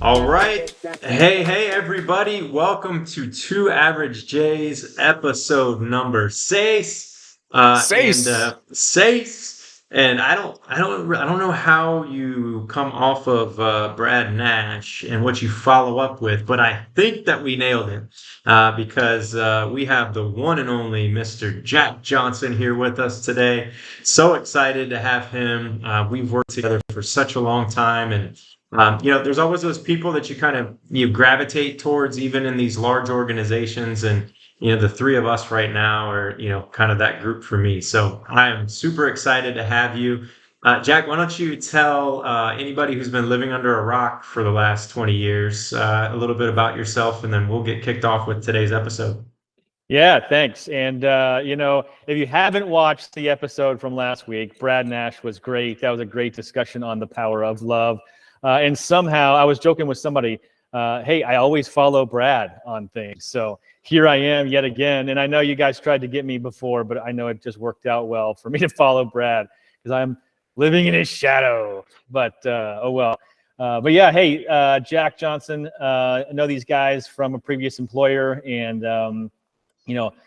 All right. Hey, everybody. Welcome to Two Average J's episode number six. Sace. Six. And I don't know how you come off of Brad Nash and what you follow up with, but I think that we nailed it because we have the one and only Mr. Jack Johnson here with us today. So excited to have him. We've worked together for such a long time, and there's always those people that you gravitate towards, even in these large organizations. And, the three of us right now are, kind of that group for me. So I am super excited to have you. Jack, why don't you tell anybody who's been living under a rock for the last 20 years a little bit about yourself, and then we'll get kicked off with today's episode. Yeah, thanks. And, if you haven't watched the episode from last week, Brad Nash was great. That was a great discussion on the power of love. And somehow I was joking with somebody, hey, I always follow Brad on things. So here I am yet again. And I know you guys tried to get me before, but I know it just worked out well for me to follow Brad because I'm living in his shadow. But oh well. But yeah, hey, Jack Johnson, I know these guys from a previous employer, and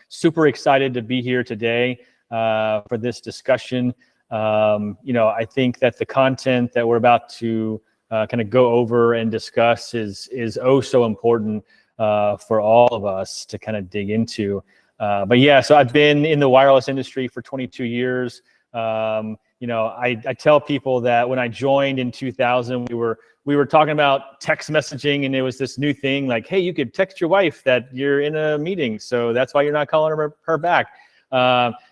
super excited to be here today for this discussion. I think that the content that we're about to kind of go over and discuss is oh so important for all of us to kind of dig into. But yeah, so I've been in the wireless industry for 22 years. I tell people that when I joined in 2000, we were talking about text messaging, and it was this new thing like, hey, you could text your wife that you're in a meeting, so that's why you're not calling her back.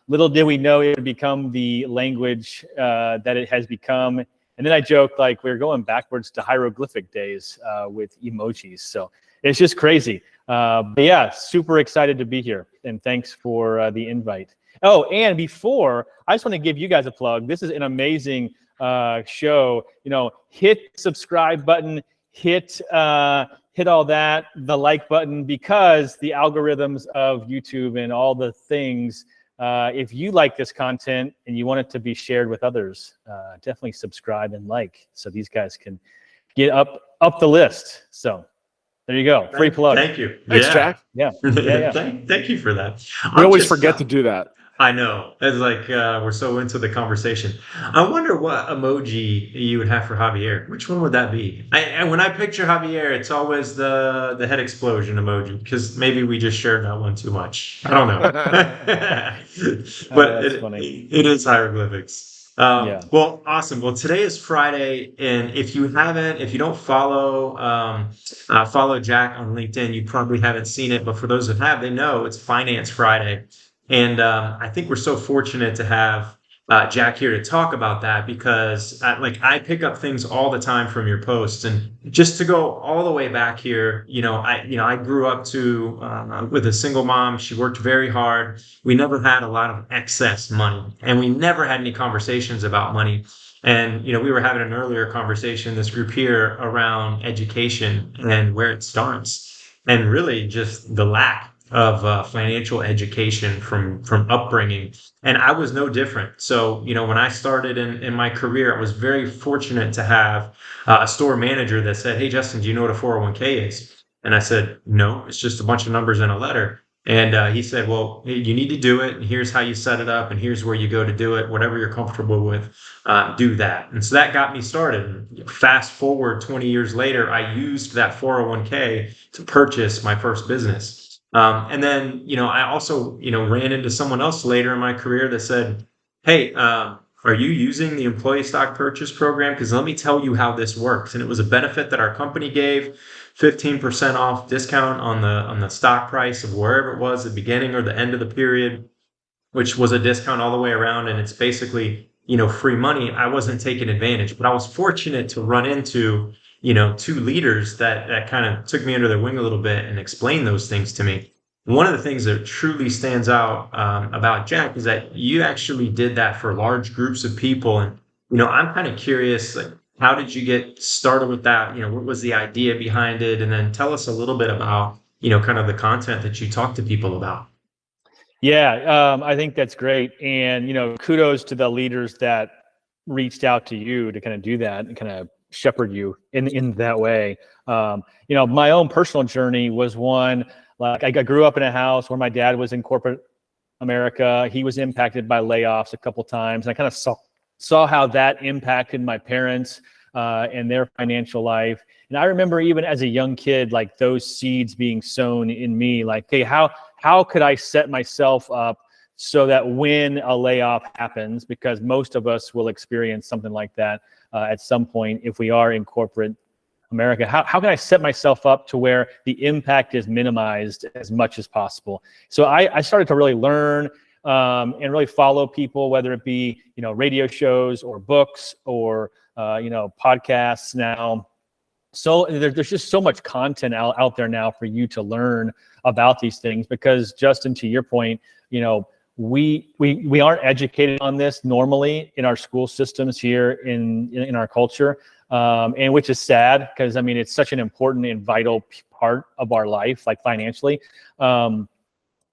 Little did we know it would become the language that it has become. And then I joked like we're going backwards to hieroglyphic days with emojis. So it's just crazy. But yeah, super excited to be here. And thanks for the invite. Oh, and before, I just want to give you guys a plug. This is an amazing show. Hit subscribe button, hit all that, the like button, because the algorithms of YouTube and all the things, if you like this content and you want it to be shared with others, definitely subscribe and like so these guys can get up the list. So there you go. Free plug. Thank you. Thanks, Jack. Yeah. Thank you for that. We always forget to do that. I know. It's like we're so into the conversation. I wonder what emoji you would have for Javier. Which one would that be? And when I picture Javier, it's always the head explosion emoji, because maybe we just shared that one too much. I don't know. But that's funny. It is hieroglyphics. Yeah. Well, awesome. Well, today is Friday, and if you don't follow Jack on LinkedIn, you probably haven't seen it. But for those that have, they know it's Finance Friday. And I think we're so fortunate to have Jack here to talk about that, because I pick up things all the time from your posts. And just to go all the way back here, I grew up with a single mom. She worked very hard. We never had a lot of excess money, and we never had any conversations about money. And we were having an earlier conversation, this group here, around education and where it starts, and really just the lack of financial education from upbringing. And I was no different. So, when I started in my career, I was very fortunate to have a store manager that said, hey, Justin, do you know what a 401k is? And I said, no, it's just a bunch of numbers in a letter. And he said, well, you need to do it, and here's how you set it up, and here's where you go to do it. Whatever you're comfortable with, do that. And so that got me started. Fast forward 20 years later, I used that 401k to purchase my first business. And then, I also, ran into someone else later in my career that said, hey, are you using the employee stock purchase program? Because let me tell you how this works. And it was a benefit that our company gave, 15% off discount on the stock price of wherever it was, the beginning or the end of the period, which was a discount all the way around. And it's basically, free money. I wasn't taking advantage, but I was fortunate to run into two leaders that kind of took me under their wing a little bit and explained those things to me. One of the things that truly stands out about Jack is that you actually did that for large groups of people. And, I'm kind of curious, like, how did you get started with that? What was the idea behind it? And then tell us a little bit about, kind of the content that you talk to people about. Yeah, I think that's great. And, kudos to the leaders that reached out to you to kind of do that and kind of shepherd you in that way. My own personal journey was one, like I grew up in a house where my dad was in corporate America. He was impacted by layoffs a couple times. And I kind of saw how that impacted my parents and their financial life. And I remember even as a young kid, like those seeds being sown in me, like, hey, how could I set myself up so that when a layoff happens, because most of us will experience something like that at some point if we are in corporate America, how can I set myself up to where the impact is minimized as much as possible? So I started to really learn and really follow people, whether it be, radio shows or books or, podcasts now. So there's just so much content out there now for you to learn about these things, because Justin, to your point, we aren't educated on this normally in our school systems here in our culture, and which is sad, because it's such an important and vital part of our life, like financially. And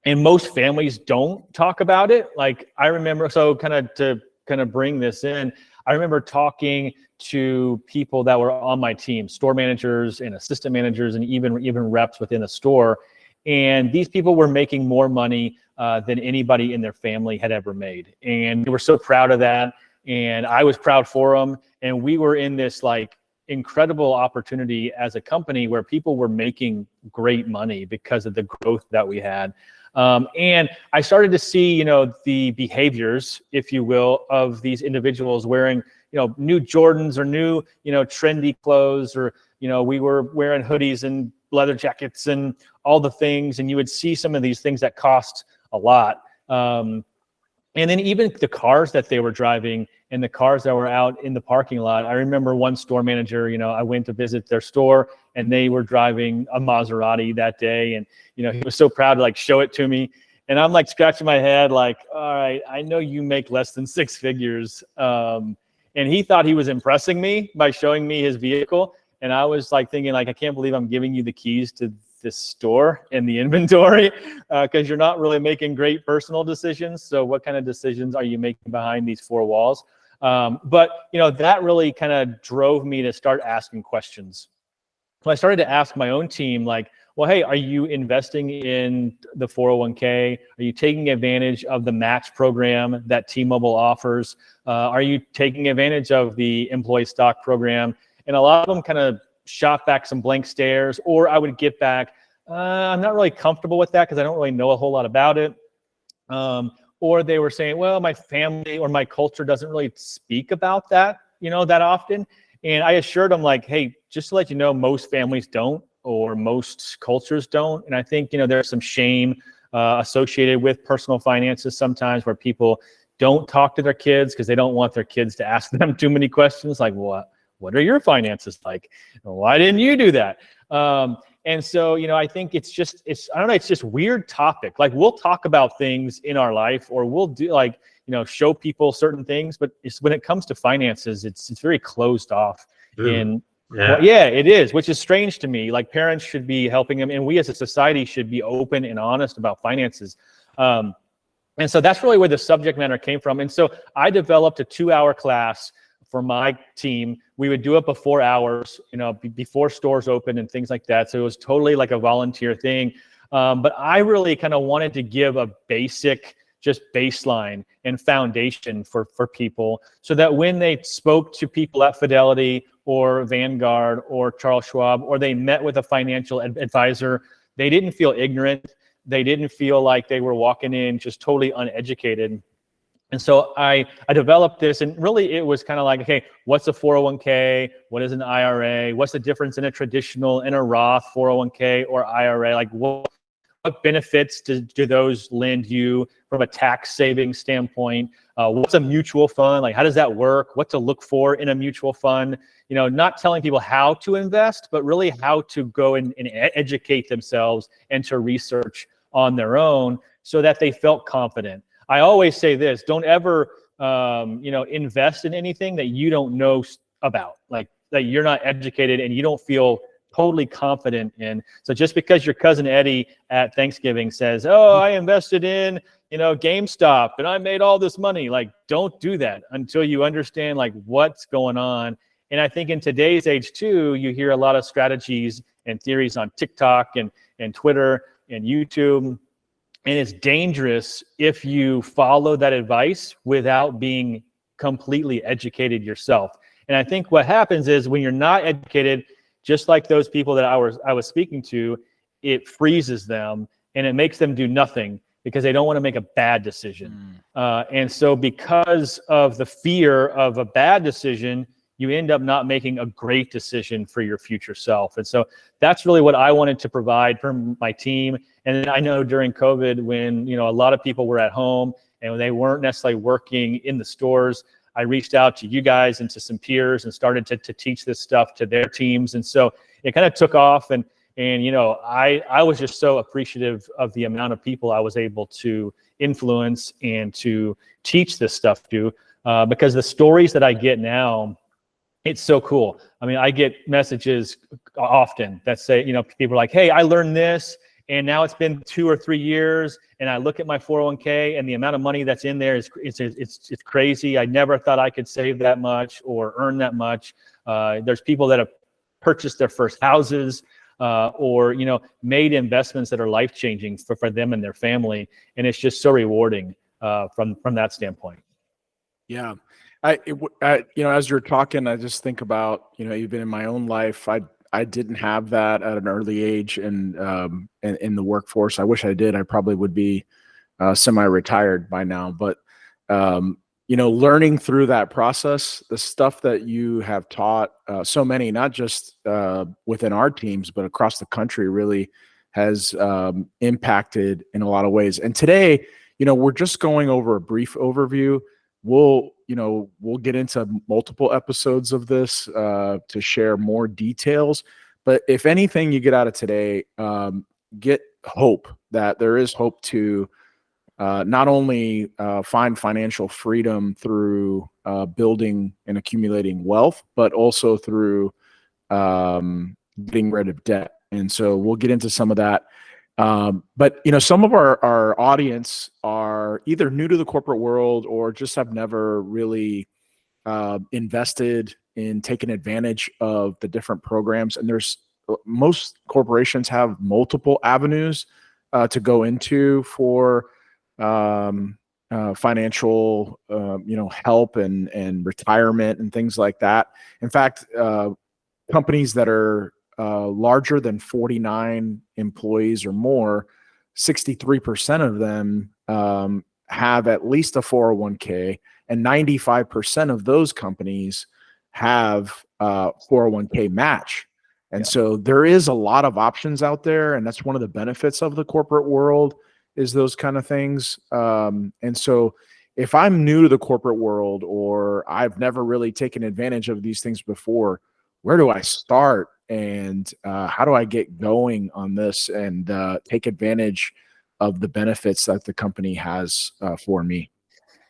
most families don't talk about it. Like I remember, so to bring this in, I remember talking to people that were on my team, store managers and assistant managers, and even reps within a store. And these people were making more money than anybody in their family had ever made. And they were so proud of that. And I was proud for them. And we were in this like incredible opportunity as a company where people were making great money because of the growth that we had. And I started to see, the behaviors, if you will, of these individuals wearing, new Jordans or new, trendy clothes, or, we were wearing hoodies and leather jackets and all the things. And you would see some of these things that cost a lot. And then even the cars that they were driving and the cars that were out in the parking lot. I remember one store manager, I went to visit their store and they were driving a Maserati that day. And, he was so proud to like show it to me. And I'm like scratching my head, like, all right, I know you make less than six figures. And he thought he was impressing me by showing me his vehicle. And I was like thinking, like, I can't believe I'm giving you the keys to this store and the inventory, because you're not really making great personal decisions. So what kind of decisions are you making behind these four walls? But that really kind of drove me to start asking questions. So I started to ask my own team, like, well, hey, are you investing in the 401k? Are you taking advantage of the match program that T-Mobile offers? Are you taking advantage of the employee stock program? And a lot of them kind of shot back some blank stares, or I would get back, I'm not really comfortable with that because I don't really know a whole lot about it. Or they were saying, well, my family or my culture doesn't really speak about that, that often. And I assured them, like, hey, just to let you know, most families don't, or most cultures don't. And I think, there's some shame associated with personal finances sometimes, where people don't talk to their kids because they don't want their kids to ask them too many questions, like, what are your finances like? Why didn't you do that? And so, I think it's just weird topic. Like, we'll talk about things in our life, or we'll do like, show people certain things, but when it comes to finances, it's very closed off. And yeah, it is, which is strange to me. Like, parents should be helping them, and we as a society should be open and honest about finances. And so that's really where the subject matter came from. And so I developed a 2-hour class for my team. We would do it before hours, before stores open and things like that. So it was totally like a volunteer thing. But I really kind of wanted to give a basic, just baseline and foundation for people, so that when they spoke to people at Fidelity or Vanguard or Charles Schwab, or they met with a financial advisor, they didn't feel ignorant. They didn't feel like they were walking in just totally uneducated. And so I developed this, and really it was kind of like, okay, what's a 401k? What is an IRA? What's the difference in a traditional and a Roth 401k or IRA? Like, what benefits do those lend you from a tax saving standpoint? What's a mutual fund? Like, how does that work? What to look for in a mutual fund? Not telling people how to invest, but really how to go and educate themselves and to research on their own so that they felt confident. I always say this: don't ever, invest in anything that you don't know about, like that you're not educated and you don't feel totally confident in. So just because your cousin Eddie at Thanksgiving says, "Oh, I invested in, GameStop and I made all this money," like, don't do that until you understand like what's going on. And I think in today's age too, you hear a lot of strategies and theories on TikTok and Twitter and YouTube. And it's dangerous if you follow that advice without being completely educated yourself. And I think what happens is when you're not educated, just like those people that I was speaking to, it freezes them and it makes them do nothing because they don't want to make a bad decision. And so because of the fear of a bad decision, you end up not making a great decision for your future self. And so that's really what I wanted to provide for my team. And I know during COVID, when a lot of people were at home and they weren't necessarily working in the stores, I reached out to you guys and to some peers and started to teach this stuff to their teams. And so it kind of took off. And I was just so appreciative of the amount of people I was able to influence and to teach this stuff to, because the stories that I get now, it's so cool. I mean, I get messages often that say, people are like, "Hey, I learned this, and now it's been 2 or 3 years, and I look at my 401k, and the amount of money that's in there is it's crazy. I never thought I could save that much or earn that much." There's people that have purchased their first houses, or made investments that are life changing for them and their family, and it's just so rewarding from that standpoint. Yeah. As you're talking, I just think about, even in my own life, I didn't have that at an early age and in the workforce. I wish I did. I probably would be semi-retired by now. But, learning through that process, the stuff that you have taught so many, not just within our teams, but across the country, really has impacted in a lot of ways. And today, we're just going over a brief overview. We'll get into multiple episodes of this to share more details. But if anything you get out of today, get hope that there is hope to not only find financial freedom through building and accumulating wealth, but also through getting rid of debt. And so we'll get into some of that. But some of our audience are either new to the corporate world or just have never really invested in taking advantage of the different programs. And most corporations have multiple avenues to go into for financial help and retirement and things like that. In fact, companies that are larger than 49 employees or more, 63% of them have at least a 401k, and 95% of those companies have 401k match. And so there is a lot of options out there, and that's one of the benefits of the corporate world is those kind of things. And so if I'm new to the corporate world or I've never really taken advantage of these things before, where do I start? And how do I get going on this and take advantage of the benefits that the company has for me?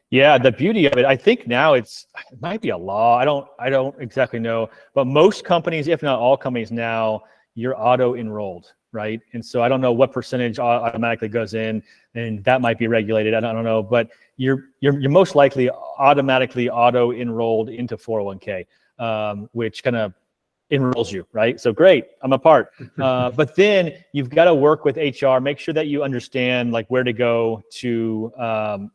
Yeah, the beauty of it, I think now it might be a law. I don't exactly know, but most companies, if not all companies now, you're auto enrolled, right? And so I don't know what percentage automatically goes in, and that might be regulated. I don't know, but you're most likely automatically auto enrolled into 401k, which kind of enrolls you, right? So great, I'm a part. But then you've got to work with HR, make sure that you understand like where to go to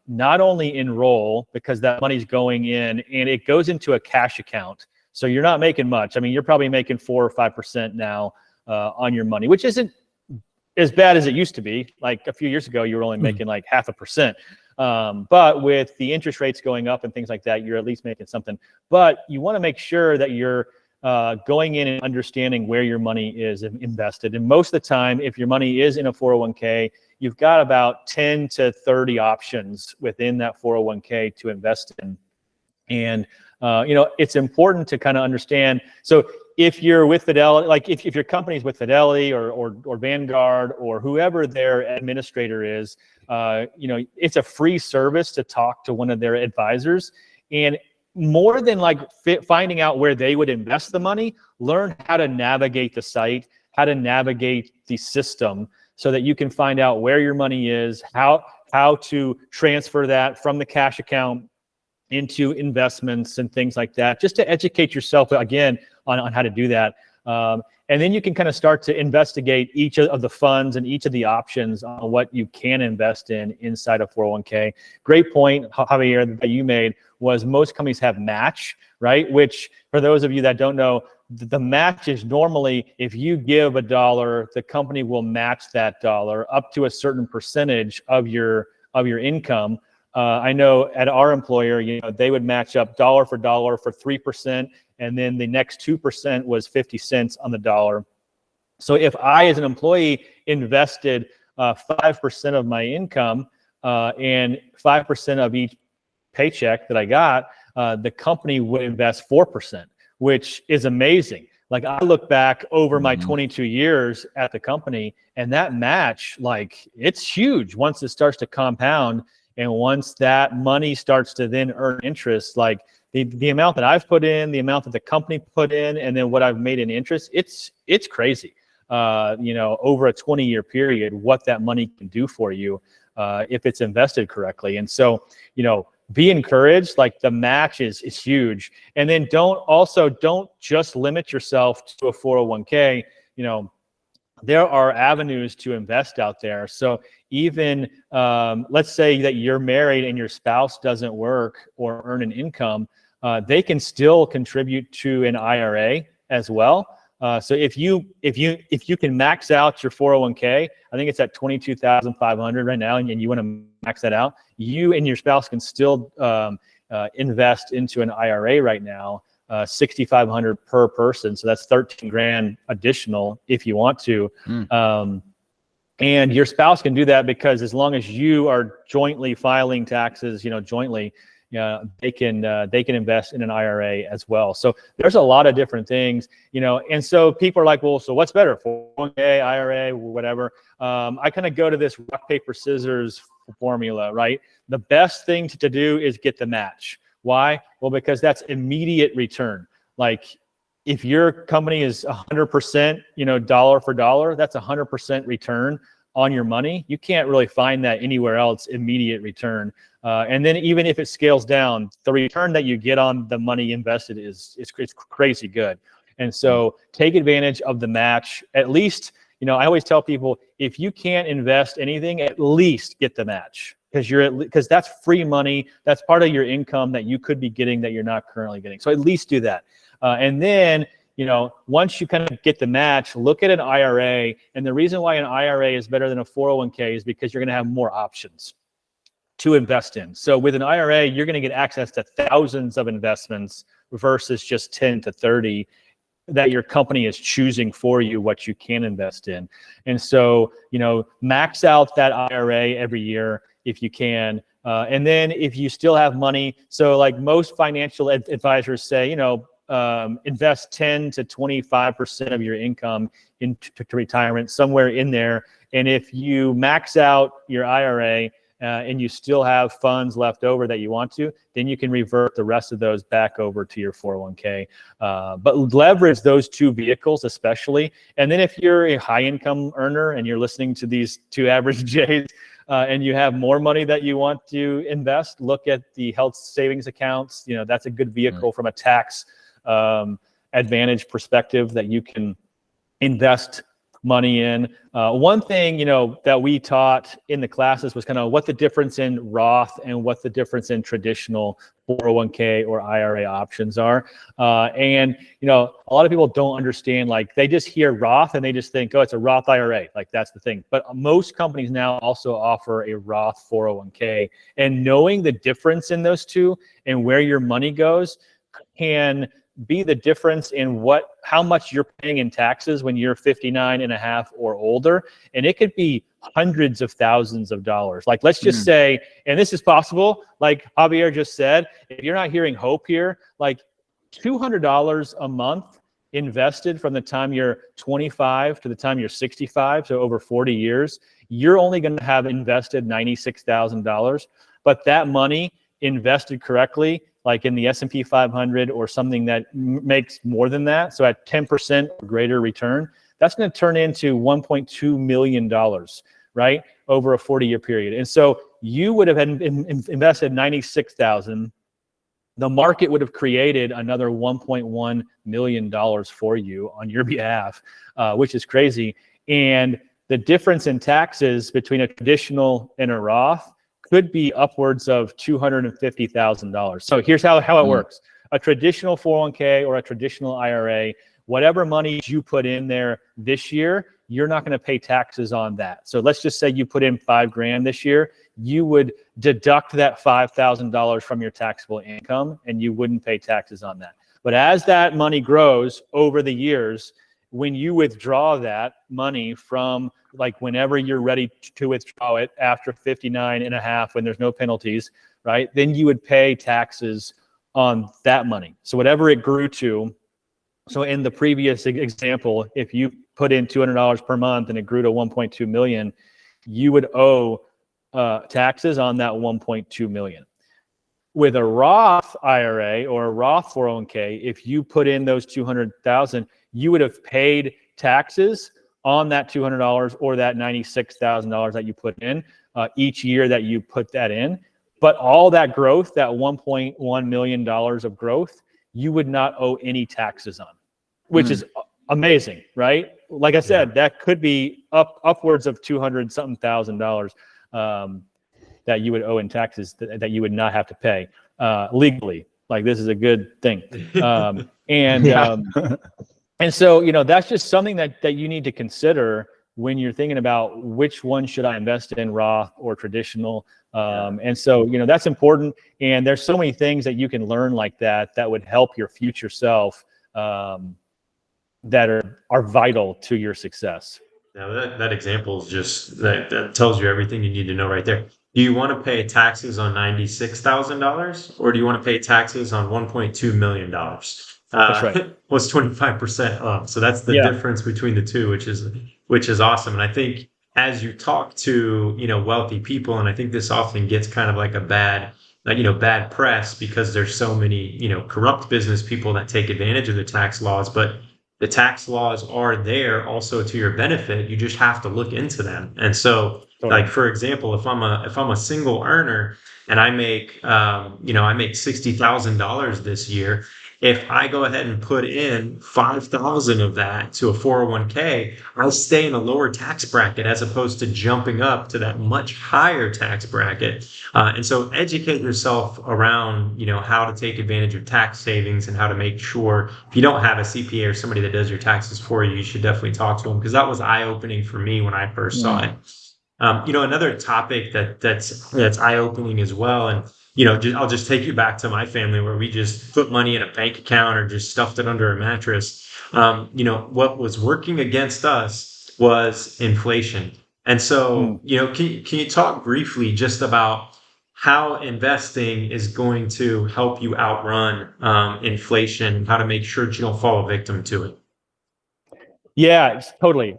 not only enroll, because that money's going in and it goes into a cash account. So you're not making much. I mean, you're probably making 4 or 5% now on your money, which isn't as bad as it used to be. Like a few years ago, you were only making like 0.5%. But with the interest rates going up and things like that, you're at least making something. But you want to make sure that you're going in and understanding where your money is invested. And most of the time, if your money is in a 401k, you've got about 10 to 30 options within that 401k to invest in. And, it's important to kind of understand. So if you're with Fidelity, like if your company's with Fidelity or Vanguard or whoever their administrator is, it's a free service to talk to one of their advisors. And more than like finding out where they would invest the money, learn how to navigate the site, how to navigate the system so that you can find out where your money is, how to transfer that from the cash account into investments and things like that, just to educate yourself again on how to do that. And then you can kind of start to investigate each of the funds and each of the options on what you can invest in inside of 401k. Great point, Javier, that you made was most companies have match, right? Which for those of you that don't know, the match is normally if you give $1, the company will match that dollar up to a certain percentage of your income. I know at our employer, they would match up dollar for 3%, and then the next 2% was 50 cents on the dollar. So if I, as an employee, invested 5% of my income and 5% of each paycheck that I got, the company would invest 4%, which is amazing. Like I look back over my 22 years at the company, and that match, like it's huge once it starts to compound. And once that money starts to then earn interest, like the amount that I've put in, the amount that the company put in, and then what I've made in interest, it's crazy. Over a 20-year period, what that money can do for you if it's invested correctly. And so, be encouraged. Like the match is huge. And then don't just limit yourself to a 401k. There are avenues to invest out there. So even let's say that you're married and your spouse doesn't work or earn an income, they can still contribute to an IRA as well. So if you can max out your 401k, I think it's at 22,500 right now, and you want to max that out, you and your spouse can still invest into an IRA right now. 6,500 per person, so that's 13 grand additional if you want to. And your spouse can do that because as long as you are jointly filing taxes, jointly, they can invest in an IRA as well. So there's a lot of different things, and so people are like, well, so what's better, 401k, IRA, whatever? I kind of go to this rock, paper, scissors formula, right? The best thing to do is get the match. Why? Well, because that's immediate return. Like if your company is 100%, dollar for dollar, that's 100% return on your money. You can't really find that anywhere else, immediate return. And then even if it scales down, the return that you get on the money invested is crazy good. And so take advantage of the match. At least, I always tell people, if you can't invest anything, at least get the match. Because that's free money. That's part of your income that you could be getting that you're not currently getting. So at least do that. And then, once you kind of get the match, look at an IRA. And the reason why an IRA is better than a 401k is because you're going to have more options to invest in. So with an IRA, you're going to get access to thousands of investments versus just 10 to 30 that your company is choosing for you what you can invest in. And so, max out that IRA every year if you can. And then if you still have money, so like most financial advisors say, invest 10 to 25% of your income into retirement, somewhere in there. And if you max out your IRA and you still have funds left over that you want to, then you can revert the rest of those back over to your 401k. But leverage those two vehicles especially. And then if you're a high income earner and you're listening to these two average J's, and you have more money that you want to invest, look at the health savings accounts. That's a good vehicle from a tax advantage perspective that you can invest money in. One thing, that we taught in the classes was kind of what the difference in Roth and what the difference in traditional 401k or IRA options are. And, a lot of people don't understand, like they just hear Roth and they just think, oh, it's a Roth IRA. Like that's the thing. But most companies now also offer a Roth 401k, and knowing the difference in those two and where your money goes can be the difference in how much you're paying in taxes when you're 59 and a half or older. And it could be hundreds of thousands of dollars. Like, let's just say, and this is possible, like Javier just said, if you're not hearing hope here, like $200 a month invested from the time you're 25 to the time you're 65, so over 40 years, you're only going to have invested $96,000. But that money invested correctly, like in the S&P 500 or something that makes more than that, so at 10% or greater return, that's going to turn into $1.2 million, right, over a 40-year period. And so you would have invested $96,000. The market would have created another $1.1 million for you on your behalf, which is crazy. And the difference in taxes between a traditional and a Roth could be upwards of $250,000. So here's how it works. A traditional 401k or a traditional IRA, whatever money you put in there this year, you're not going to pay taxes on that. So let's just say you put in $5,000 this year, you would deduct that $5,000 from your taxable income and you wouldn't pay taxes on that. But as that money grows over the years, when you withdraw that money from, like, whenever you're ready to withdraw it after 59 and a half, when there's no penalties, right, then you would pay taxes on that money. So whatever it grew to, so in the previous example, if you put in $200 per month and it grew to 1.2 million, you would owe taxes on that 1.2 million. With a Roth IRA or a Roth 401k, if you put in those 200,000, you would have paid taxes on that $200 or that $96,000 that you put in each year that you put that in. But all that growth, that $1.1 million of growth, you would not owe any taxes on, which is amazing, right? Like I said, that could be upwards of $200-something thousand that you would owe in taxes that you would not have to pay legally. Like, this is a good thing. And so, you know, that's just something that you need to consider when you're thinking about which one should I invest in, Roth or traditional. And so, you know, that's important. And there's so many things that you can learn like that would help your future self, that are vital to your success. Now that example is just that tells you everything you need to know right there. Do you want to pay taxes on $96,000 or do you want to pay taxes on $1.2 million? That's right. Was 25% up. So that's the difference between the two, which is awesome. And I think as you talk to, you know, wealthy people, and I think this often gets kind of like a bad press because there's so many, you know, corrupt business people that take advantage of the tax laws, but the tax laws are there also to your benefit. You just have to look into them. And so, like, for example, if I'm a single earner and I make $60,000 this year, if I go ahead and put in 5,000 of that to a 401k, I'll stay in a lower tax bracket as opposed to jumping up to that much higher tax bracket. And so educate yourself around, you know, how to take advantage of tax savings and how to make sure, if you don't have a CPA or somebody that does your taxes for you, you should definitely talk to them, because that was eye-opening for me when I first saw it. You know, another topic that's eye-opening as well, and you know, I'll just take you back to my family where we just put money in a bank account or just stuffed it under a mattress. You know, what was working against us was inflation. And so, you know, can you talk briefly just about how investing is going to help you outrun inflation, how to make sure that you don't fall a victim to it? Yeah, totally.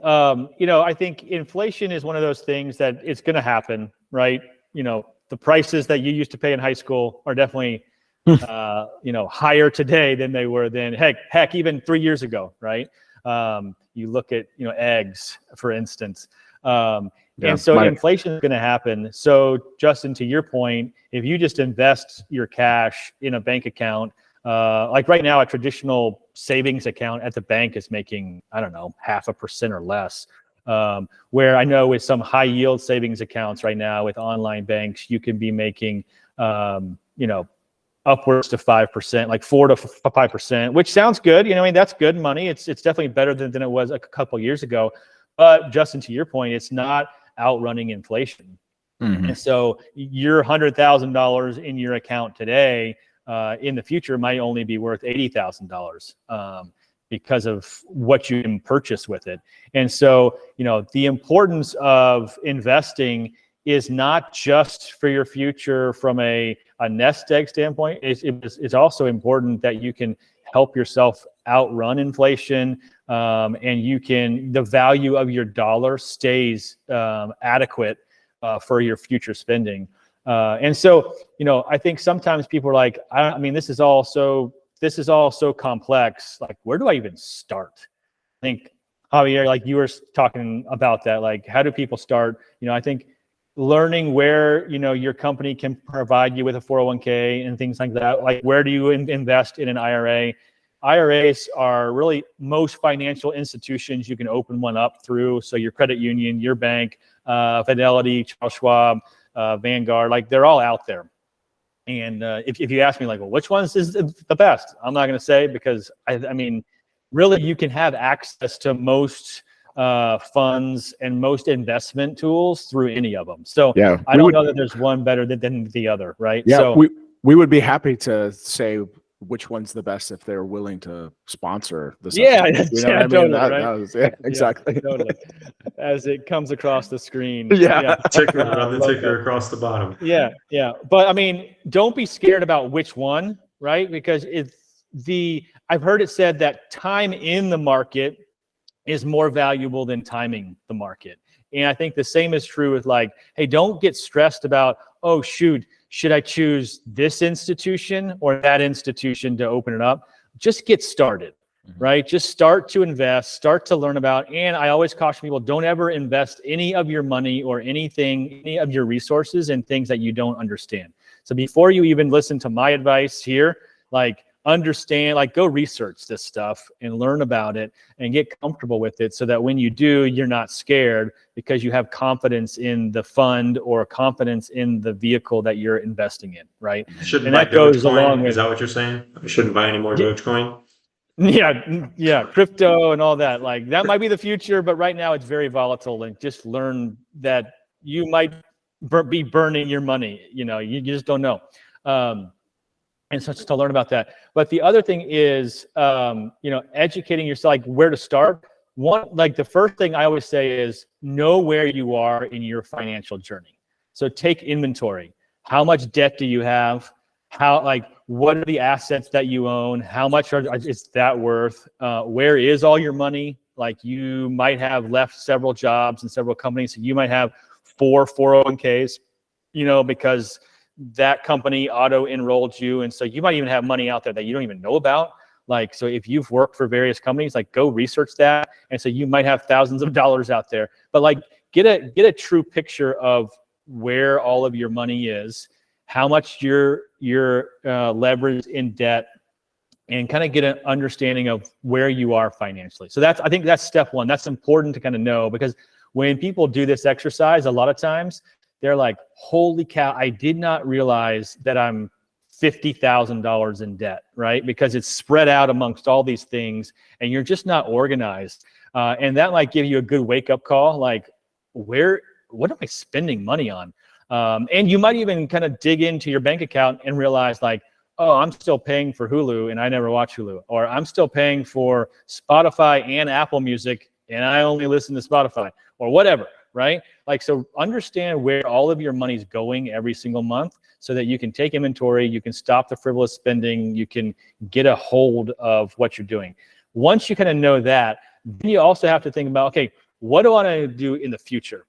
You know, I think inflation is one of those things that it's going to happen, right? You know, the prices that you used to pay in high school are definitely, you know, higher today than they were then. Heck, even 3 years ago, right? You look at, you know, eggs, for instance. And so inflation is going to happen. So, Justin, to your point, if you just invest your cash in a bank account, like right now, a traditional savings account at the bank is making, I don't know, 0.5% or less. Where I know with some high yield savings accounts right now with online banks, you can be making, you know, upwards to 5%, like 4 to 5%, which sounds good. You know, I mean, that's good money. It's definitely better than it was a couple of years ago. But Justin, to your point, it's not outrunning inflation. And so your $100,000 in your account today, in the future might only be worth $80,000. Because of what you can purchase with it. And so, you know, the importance of investing is not just for your future from a nest egg standpoint. It's also important that you can help yourself outrun inflation, and the value of your dollar stays adequate for your future spending. And so, I think sometimes people are like, I mean, this is all so complex. Like, where do I even start? I think, Javier, like you were talking about that, like, how do people start? I think learning where, your company can provide you with a 401k and things like that. Like, where do you invest in an IRA? IRAs are really most financial institutions you can open one up through. So your credit union, your bank, Fidelity, Charles Schwab, Vanguard, like they're all out there. And if you ask me, like, well, which ones is the best? I'm not going to say, because I mean, really, you can have access to most funds and most investment tools through any of them. So Yeah, I don't know that there's one better than the other, right? Yeah, so we would be happy to say which one's the best if they're willing to sponsor the yeah, subject. You know what I mean? totally, That right? was, yeah, exactly. Yeah, totally. As it comes across the screen. Yeah. Ticker, run the ticker across the bottom. Yeah. But I mean, don't be scared about which one, right? Because I've heard it said that time in the market is more valuable than timing the market. And I think the same is true with, like, hey, don't get stressed about, oh, shoot, should I choose this institution or that institution to open it up? Just get started, right? Just start to invest, start to learn about. And I always caution people, don't ever invest any of your money or any of your resources in things that you don't understand. So before you even listen to my advice here, like, understand, like, go research this stuff and learn about it and get comfortable with it, so that when you do, you're not scared, because you have confidence in the fund or confidence in the vehicle that you're investing in, right? Shouldn't And buy that goes Dogecoin. along with, Is that what you're saying? I shouldn't buy any more Dogecoin? yeah, crypto and all that. Like, that might be the future, but right now it's very volatile. And just learn that you might be burning your money. You just don't know. And so to learn about that. But the other thing is, educating yourself, like, where to start. The first thing I always say is know where you are in your financial journey. So take inventory. How much debt do you have? What are the assets that you own? How much is that worth? Where is all your money? Like, you might have left several jobs and several companies. So you might have 4 401ks, because that company auto-enrolled you. And so you might even have money out there that you don't even know about. Like, so if you've worked for various companies, like, go research that. And so you might have thousands of dollars out there, but, like, get a true picture of where all of your money is, how much you're leveraged in debt, and kind of get an understanding of where you are financially. So I think that's step one. That's important to kind of know, because when people do this exercise, a lot of times they're like, holy cow, I did not realize that I'm $50,000 in debt, right? Because it's spread out amongst all these things and you're just not organized. And that might give you a good wake-up call, like, what am I spending money on? And you might even kind of dig into your bank account and realize, like, oh, I'm still paying for Hulu and I never watch Hulu. Or I'm still paying for Spotify and Apple Music and I only listen to Spotify, or whatever. Right? Like, so understand where all of your money's going every single month, so that you can take inventory, you can stop the frivolous spending, you can get a hold of what you're doing. Once you kind of know that, then you also have to think about, okay, what do I want to do in the future?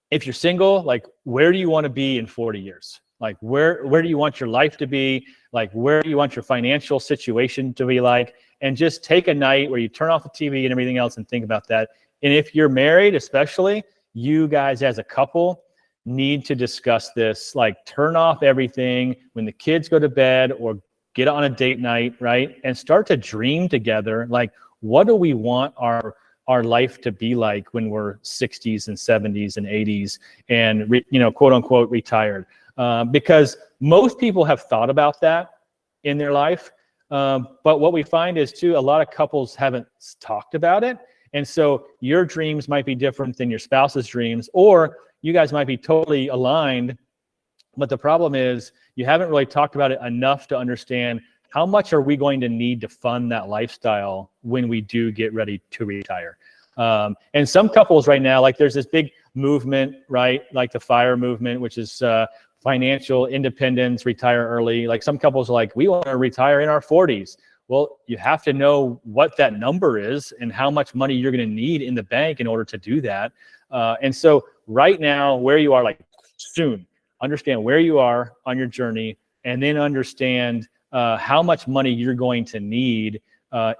If you're single, like, where do you want to be in 40 years? Like, where do you want your life to be? Like, where do you want your financial situation to be like? And just take a night where you turn off the TV and everything else and think about that. And if you're married, especially, you guys as a couple need to discuss this. Like, turn off everything when the kids go to bed, or get on a date night, right? And start to dream together. Like, what do we want our life to be like when we're 60s and 70s and 80s and, quote unquote, retired? Because most people have thought about that in their life. But what we find is, too, a lot of couples haven't talked about it. And so your dreams might be different than your spouse's dreams, or you guys might be totally aligned. But the problem is, you haven't really talked about it enough to understand, how much are we going to need to fund that lifestyle when we do get ready to retire? And some couples right now, like, there's this big movement, right? Like the FIRE movement, which is financial independence, retire early. Like, some couples are like, we want to retire in our 40s. Well, you have to know what that number is and how much money you're going to need in the bank in order to do that. And so right now, where you are, like, soon, understand where you are on your journey, and then understand how much money you're going to need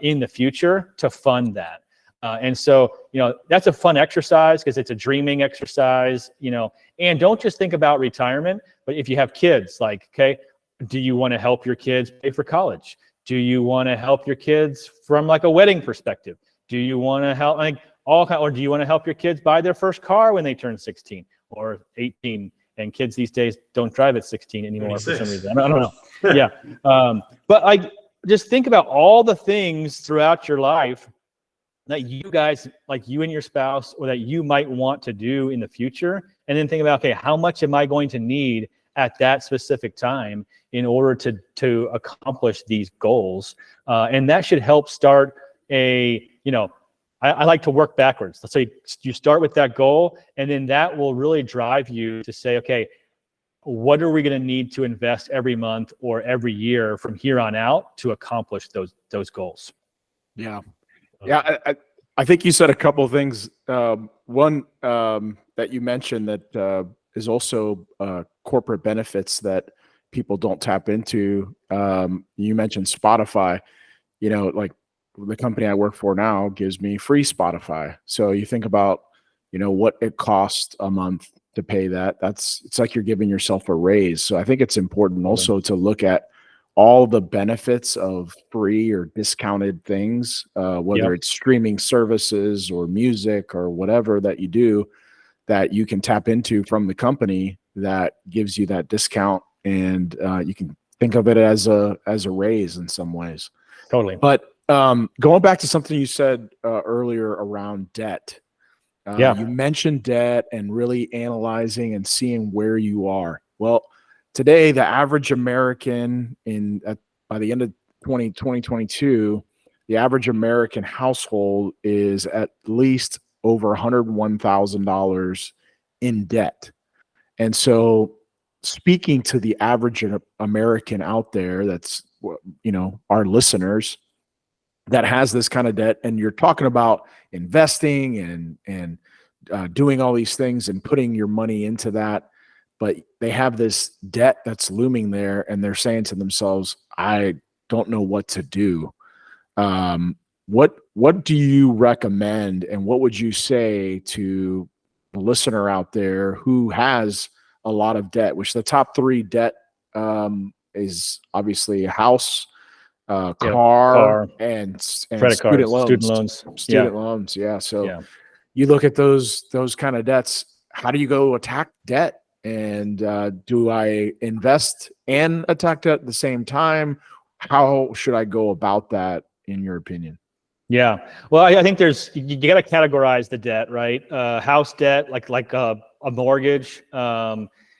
in the future to fund that. And so, that's a fun exercise because it's a dreaming exercise, and don't just think about retirement, but if you have kids, like, okay, do you want to help your kids pay for college? Do you want to help your kids from like a wedding perspective? Do you want to help or do you want to help your kids buy their first car when they turn 16 or 18? And kids these days don't drive at 16 anymore 26. for some reason. I don't know. Yeah. But just think about all the things throughout your life that you guys, like you and your spouse, or that you might want to do in the future. And then think about, okay, how much am I going to need at that specific time in order to accomplish these goals? And that should help start I like to work backwards. Let's say you start with that goal, and then that will really drive you to say, okay, what are we going to need to invest every month or every year from here on out to accomplish those goals? Yeah. Yeah. I think you said a couple of things. One that you mentioned that is also corporate benefits that people don't tap into. You mentioned Spotify, like the company I work for now gives me free Spotify. So you think about, what it costs a month to pay that. It's like you're giving yourself a raise. So I think it's important also to look at all the benefits of free or discounted things, whether it's streaming services or music or whatever that you do, that you can tap into from the company that gives you that discount, and you can think of it as a raise in some ways. Totally. But going back to something you said earlier around debt, you mentioned debt and really analyzing and seeing where you are. Well, today, the average American by the end of 2022, the average American household is at least over $101,000 in debt. And so, speaking to the average American out there, that's our listeners, that has this kind of debt, and you're talking about investing and doing all these things and putting your money into that, but they have this debt that's looming there, and they're saying to themselves, I don't know what to do. What do you recommend, and what would you say to the listener out there who has a lot of debt, which the top three debt is obviously a house, car, and credit cards, student loans. Yeah. So you look at those kind of debts. How do you go attack debt? And do I invest and attack debt at the same time? How should I go about that, in your opinion? Yeah. Well, I think you got to categorize the debt, right? House debt, like a mortgage,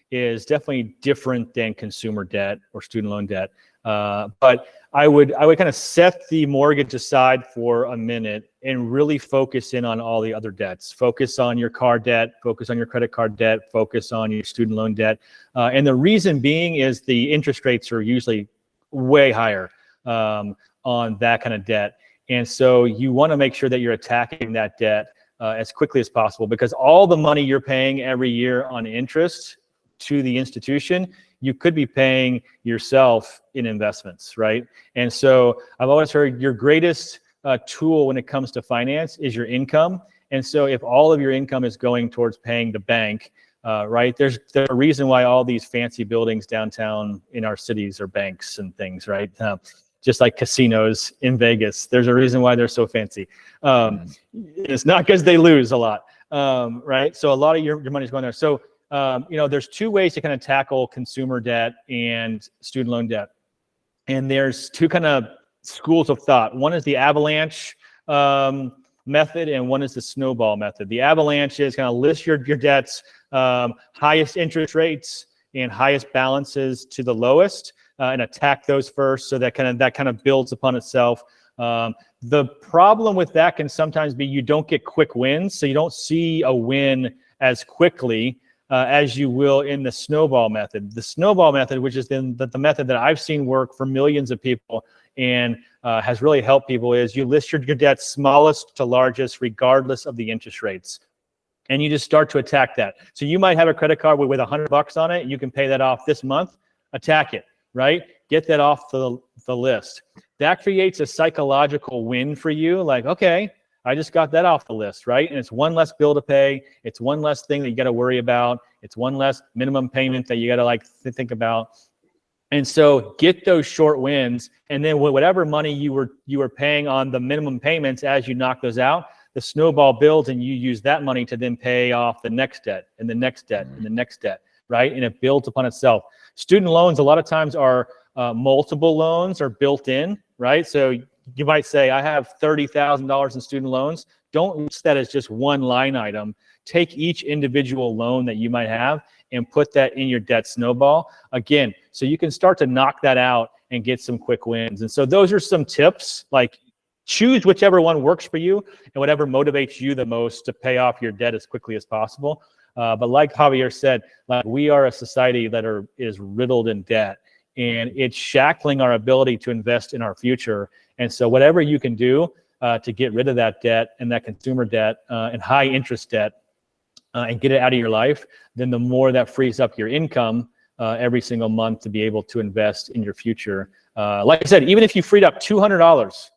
is definitely different than consumer debt or student loan debt. But I would kind of set the mortgage aside for a minute and really focus in on all the other debts. Focus on your car debt, focus on your credit card debt, focus on your student loan debt. And the reason being is the interest rates are usually way higher on that kind of debt. And so you want to make sure that you're attacking that debt as quickly as possible, because all the money you're paying every year on interest to the institution, you could be paying yourself in investments, right? And so I've always heard your greatest tool when it comes to finance is your income. And so if all of your income is going towards paying the bank, right, there's a reason why all these fancy buildings downtown in our cities are banks and things, right? Just like casinos in Vegas, there's a reason why they're so fancy. It's not because they lose a lot, right? So a lot of your money's going there. So there's two ways to kind of tackle consumer debt and student loan debt. And there's two kind of schools of thought. One is the avalanche method, and one is the snowball method. The avalanche is kind of list your debts, highest interest rates and highest balances to the lowest, and attack those first. So that kind of builds upon itself. The problem with that can sometimes be you don't get quick wins. So you don't see a win as quickly as you will in the snowball method. The snowball method, which is the method that I've seen work for millions of people and has really helped people, is you list your debt smallest to largest regardless of the interest rates. and you just start to attack that. So you might have a credit card with $100 on it. You can pay that off this month. Attack it, right? Get that off the list. That creates a psychological win for you. Like, okay, I just got that off the list, right? And it's one less bill to pay. It's one less thing that you got to worry about. It's one less minimum payment that you got to think about. And so get those short wins, and then whatever money you were paying on the minimum payments, as you knock those out, the snowball builds, and you use that money to then pay off the next debt and the next debt and the next debt, right? And it builds upon itself. Student loans a lot of times are multiple loans are built in, right? So you might say, I have $30,000 in student loans. Don't list that as just one line item. Take each individual loan that you might have and put that in your debt snowball again, so you can start to knock that out and get some quick wins. And so those are some tips. Like, choose whichever one works for you and whatever motivates you the most to pay off your debt as quickly as possible. But like Javier said, like, we are a society that is riddled in debt, and it's shackling our ability to invest in our future. And so whatever you can do to get rid of that debt and that consumer debt and high interest debt and get it out of your life, then the more that frees up your income every single month to be able to invest in your future. Like I said, even if you freed up $200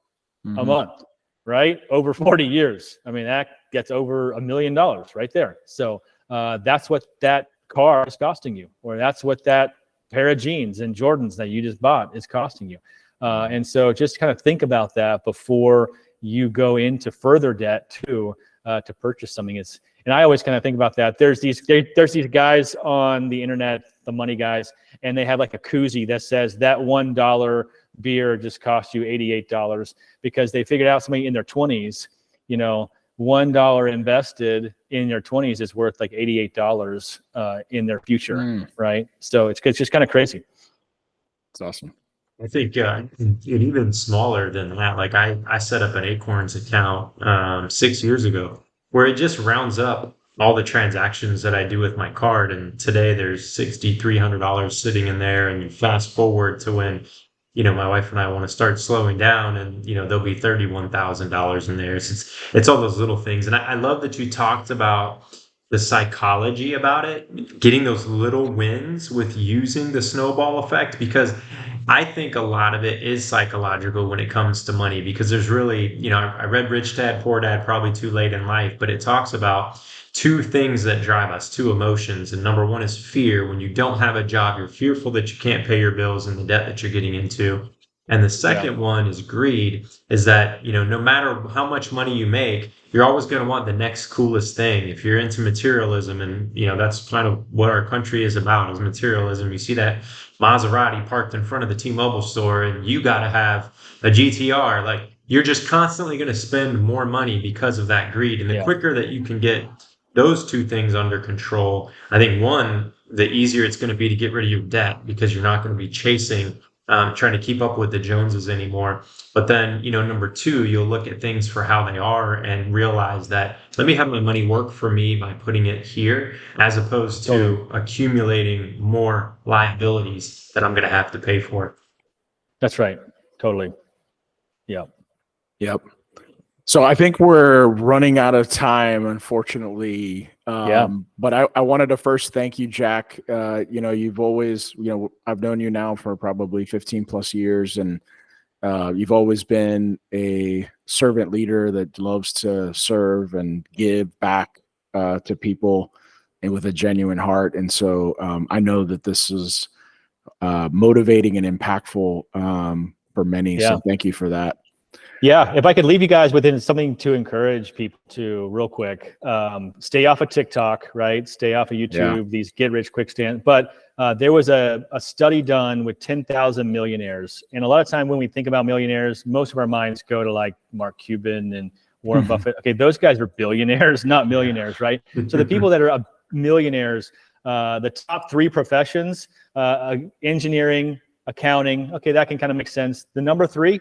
a month, right, over 40 years, I mean, that gets over $1 million right there. So that's what that car is costing you, or that's what that pair of jeans and Jordans that you just bought is costing you. And so just kind of think about that before you go into further debt to purchase something. And I always kind of think about that. There's these guys on the internet, the money guys, and they have like a koozie that says that $1 beer just cost you $88 because they figured out somebody in their 20s, $1 invested in their 20s is worth like $88 in their future, right? So it's just kind of crazy. It's awesome. I think even smaller than that. Like I set up an Acorns account 6 years ago where it just rounds up all the transactions that I do with my card. And today there's $6,300 sitting in there. And you fast forward to when, my wife and I want to start slowing down, and, there'll be $31,000 in there. It's all those little things. And I love that you talked about the psychology about it, getting those little wins with using the snowball effect, because I think a lot of it is psychological when it comes to money, because there's really, I read Rich Dad, Poor Dad probably too late in life, but it talks about two things that drive us, two emotions. And number one is fear. When you don't have a job, you're fearful that you can't pay your bills and the debt that you're getting into. And the second one is greed, is that, no matter how much money you make, you're always going to want the next coolest thing. If you're into materialism, and, that's kind of what our country is about, is materialism. You see that Maserati parked in front of the T-Mobile store, and you got to have a GTR. Like, you're just constantly going to spend more money because of that greed. And the quicker that you can get those two things under control, I think, one, the easier it's going to be to get rid of your debt, because you're not going to be chasing trying to keep up with the Joneses anymore. But then, number two, you'll look at things for how they are and realize that, let me have my money work for me by putting it here, as opposed to accumulating more liabilities that I'm going to have to pay for. That's right. Totally. Yep. So I think we're running out of time, unfortunately. But I wanted to first thank you, Jack. You've always, I've known you now for probably 15 plus years, and you've always been a servant leader that loves to serve and give back to people, and with a genuine heart. And so I know that this is motivating and impactful for many. Yeah. So thank you for that. Yeah, if I could leave you guys with something to encourage people to, real quick, stay off of TikTok, right? Stay off of YouTube, these get-rich-quick stand. But there was a study done with 10,000 millionaires. And a lot of time when we think about millionaires, most of our minds go to like Mark Cuban and Warren Buffett. Okay, those guys are billionaires, not millionaires, right? So the people that are millionaires, the top three professions, engineering, accounting, okay, that can kind of make sense. The number three,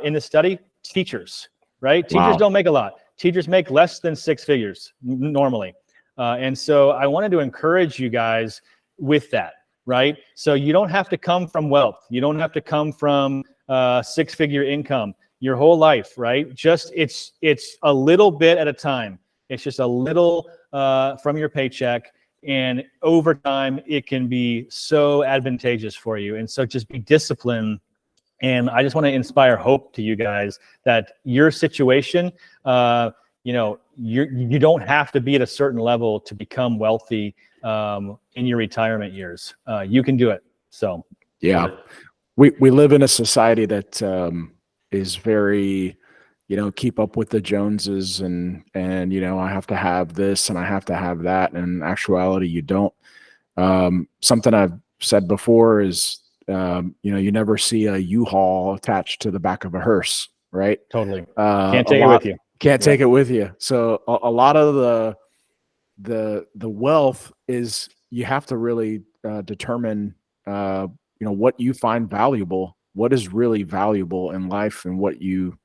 in the study, teachers, right? Teachers don't make a lot. Teachers make less than six figures normally. And so I wanted to encourage you guys with that, right? So you don't have to come from wealth. You don't have to come from six-figure income your whole life, right? Just it's a little bit at a time. It's just a little from your paycheck. And over time, it can be so advantageous for you. And so just be disciplined. And I just want to inspire hope to you guys that your situation, you don't have to be at a certain level to become wealthy in your retirement years. You can do it. So, Yeah. We live in a society that is very, keep up with the Joneses and I have to have this and I have to have that. And in actuality, you don't. Something I've said before is, you never see a U-Haul attached to the back of a hearse, right? Totally. Can't take it with you. Can't take it with you. So a lot of the wealth is you have to really determine, what you find valuable, what is really valuable in life, and what you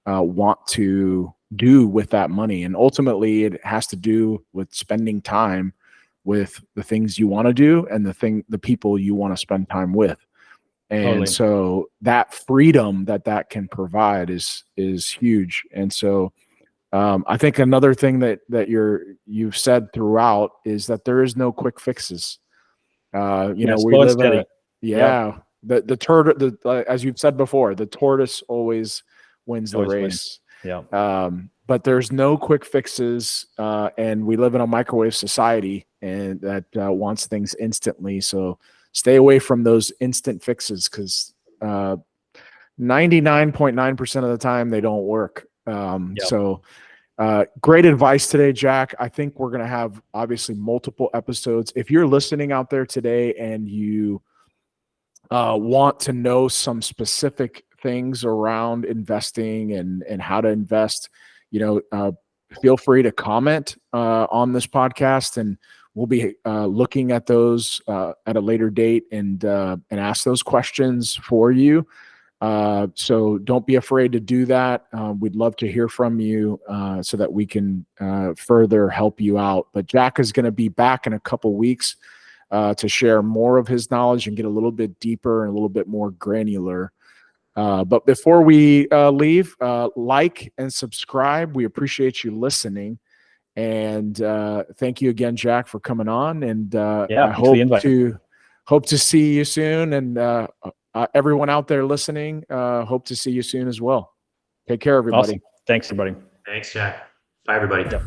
want to do with that money. And ultimately, it has to do with spending time with the things you want to do and the people you want to spend time with. And Totally. so that freedom that can provide is huge. And so I think another thing that you've said throughout is that there is no quick fixes. We live in the tortoise, as you've said before, the tortoise always wins the race. Yeah. But there's no quick fixes, and we live in a microwave society and that wants things instantly. So stay away from those instant fixes because 99.9% of the time they don't work. So great advice today, Jack. I think we're going to have obviously multiple episodes. If you're listening out there today and you want to know some specific things around investing and how to invest, feel free to comment on this podcast, and we'll be looking at those at a later date and ask those questions for you. So don't be afraid to do that. We'd love to hear from you so that we can further help you out. But Jack is going to be back in a couple weeks to share more of his knowledge and get a little bit deeper and a little bit more granular. But before we leave, like and subscribe. We appreciate you listening. And thank you again, Jack, for coming on. And I hope to see you soon. And everyone out there listening, hope to see you soon as well. Take care, everybody. Awesome. Thanks, everybody. Thanks, Jack. Bye, everybody. Yep.